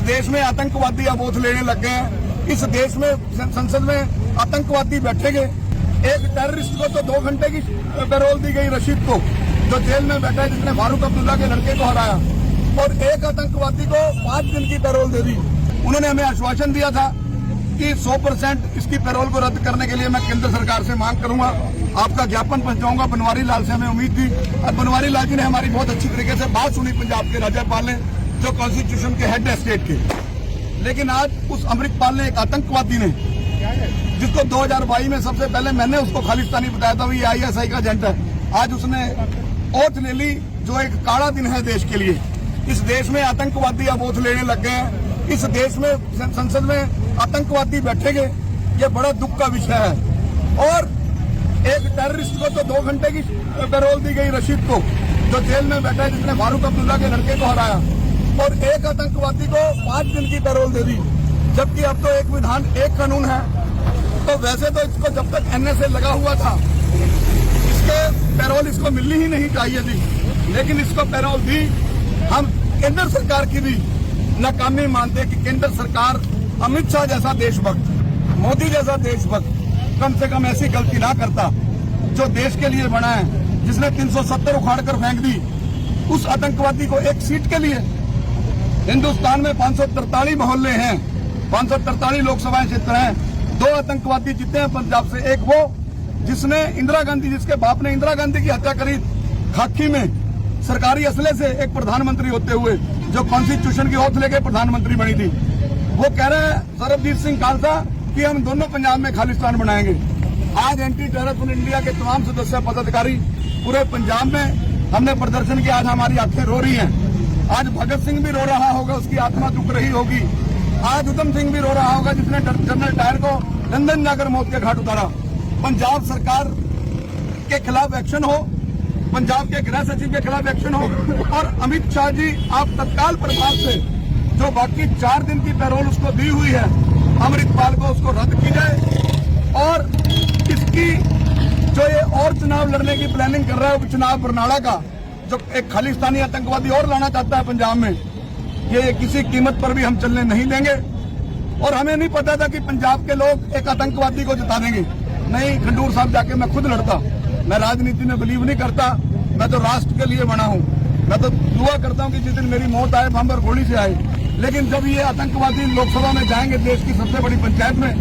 देश में आतंकवादी अब ओथ लेने लग गए हैं। इस देश में संसद में आतंकवादी बैठेंगे। एक टेररिस्ट को तो 2 घंटे की पैरोल दी गई, रशीद को, जो जेल में बैठा है, जिसने फारूक अब्दुल्ला के लड़के को हराया, और एक आतंकवादी को 5 दिन की पैरोल दे दी। उन्होंने हमें आश्वासन दिया था कि 100% इसकी पैरोल को रद्द करने के लिए मैं केंद्र सरकार से मांग करूंगा, आपका ज्ञापन पहुंचाऊंगा। बनवारी लाल से हमें उम्मीद थी, और बनवारी लाल जी ने हमारी बहुत अच्छी तरीके से बात सुनी, पंजाब के राज्यपाल ने, जो कॉन्स्टिट्यूशन के हेड है स्टेट के। लेकिन आज उस अमृतपाल ने, एक आतंकवादी ने, जिसको 2022 में सबसे पहले मैंने उसको खालिस्तानी बताया था, ये ISI का एजेंट है, आज उसने ओथ ले ली, जो एक काला दिन है देश के लिए। इस देश में आतंकवादी अब ओथ लेने लग गए हैं। इस देश में संसद में आतंकवादी बैठेंगे, ये बड़ा दुख का विषय है। और एक टेररिस्ट को तो 2 घंटे की पैरोल दी गई, रशीद को, जो जेल में बैठा है, जिसने फारूक अब्दुल्ला के लड़के को हराया, और एक आतंकवादी को 5 दिन की पैरोल दे दी। जबकि अब तो एक विधान, एक कानून है। तो वैसे तो इसको जब तक NSA लगा हुआ था, इसके पैरोल इसको मिलनी ही नहीं चाहिए थी, लेकिन इसको पैरोल दी। हम केंद्र सरकार की भी नाकामी मानते कि केंद्र सरकार अमित शाह जैसा देशभक्त, मोदी जैसा देशभक्त कम से कम ऐसी गलती ना करता, जो देश के लिए बना है, जिसने 370 उखाड़ कर फेंक दी उस आतंकवादी को एक सीट के लिए। हिंदुस्तान में 543 मोहल्ले हैं, 543 लोकसभा क्षेत्र हैं। 2 आतंकवादी जीते हैं पंजाब से, एक वो जिसने इंदिरा गांधी, जिसके बाप ने इंदिरा गांधी की हत्या करी खाकी में सरकारी असले से, एक प्रधानमंत्री होते हुए, जो कॉन्स्टिट्यूशन की ओथ लेके प्रधानमंत्री बनी थी। वो कह रहे हैं सरबजीत सिंह खालसा कि हम दोनों पंजाब में खालिस्तान बनाएंगे। आज एंटी टेररिज्म इंडिया के तमाम सदस्य पदाधिकारी पूरे पंजाब में हमने प्रदर्शन किया। आज हमारी आंखें रो रही हैं। आज भगत सिंह भी रो रहा होगा, उसकी आत्मा दुख रही होगी। आज उधम सिंह भी रो रहा होगा, जिसने जनरल डायर को लंदन जाकर मौत के घाट उतारा। पंजाब सरकार के खिलाफ एक्शन हो, पंजाब के गृह सचिव के खिलाफ एक्शन हो, और अमित शाह जी, आप तत्काल प्रभाव से जो बाकी 4 दिन की पैरोल उसको दी हुई है अमृतपाल को, उसको रद्द की जाए। और इसकी जो ये और चुनाव लड़ने की प्लानिंग कर रहा है, चुनाव बरनाला का, जो एक खालिस्तानी आतंकवादी और लाना चाहता है पंजाब में, ये किसी कीमत पर भी हम चलने नहीं देंगे। और हमें नहीं पता था कि पंजाब के लोग एक आतंकवादी को जिता देंगे। नहीं, खंडूर साहब जाके मैं खुद लड़ता। मैं राजनीति में बिलीव नहीं करता, मैं तो राष्ट्र के लिए बना हूँ। मैं तो दुआ करता हूँ कि जिस दिन मेरी मौत आए, बम और गोली से आए। लेकिन जब ये आतंकवादी लोकसभा में जाएंगे, देश की सबसे बड़ी पंचायत में,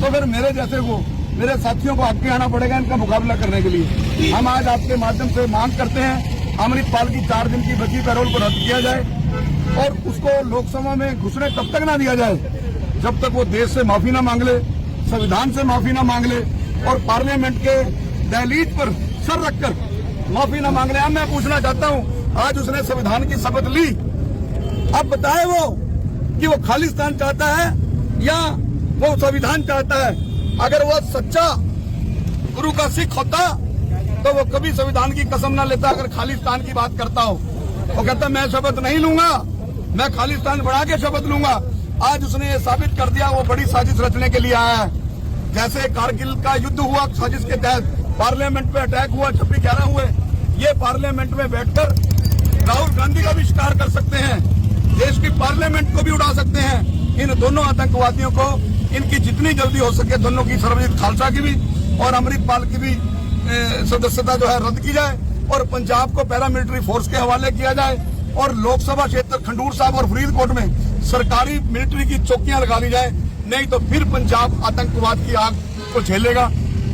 तो फिर मेरे जैसे को, मेरे साथियों को आगे आना पड़ेगा इनका मुकाबला करने के लिए। हम आज आपके माध्यम से मांग करते हैं, अमृतपाल की 4 दिन की बची पैरोल को रद्द किया जाए, और उसको लोकसभा में घुसने तब तक ना दिया जाए जब तक वो देश से माफी ना मांग ले, संविधान से माफी ना मांग ले, और पार्लियामेंट के दहलीज पर सर रखकर माफी ना मांग ले। अब मैं पूछना चाहता हूँ, आज उसने संविधान की शपथ ली, अब बताए वो कि वो खालिस्तान चाहता है या वो संविधान चाहता है। अगर वो सच्चा गुरु का सिख होता तो वो कभी संविधान की कसम ना लेता। अगर खालिस्तान की बात करता हो, वो कहता मैं शपथ नहीं लूंगा, मैं खालिस्तान बढ़ा के शपथ लूंगा। आज उसने ये साबित कर दिया वो बड़ी साजिश रचने के लिए आया है। जैसे कारगिल का युद्ध हुआ, साजिश के तहत पार्लियामेंट पे अटैक हुआ, 26/11 हुए, ये पार्लियामेंट में बैठकर राहुल गांधी का भी शिकार कर सकते हैं, देश की पार्लियामेंट को भी उड़ा सकते हैं। इन दोनों आतंकवादियों को इनकी जितनी जल्दी हो सके, दोनों की, सरबजीत खालसा की भी और अमृतपाल की भी सदस्यता जो है रद्द की जाए, और पंजाब को पैरामिलिट्री फोर्स के हवाले किया जाए, और लोकसभा क्षेत्र खंडूर साहब और फरीदकोट में सरकारी मिलिट्री की चौकियां लगा ली जाए। नहीं तो फिर पंजाब आतंकवाद की आग को झेलेगा।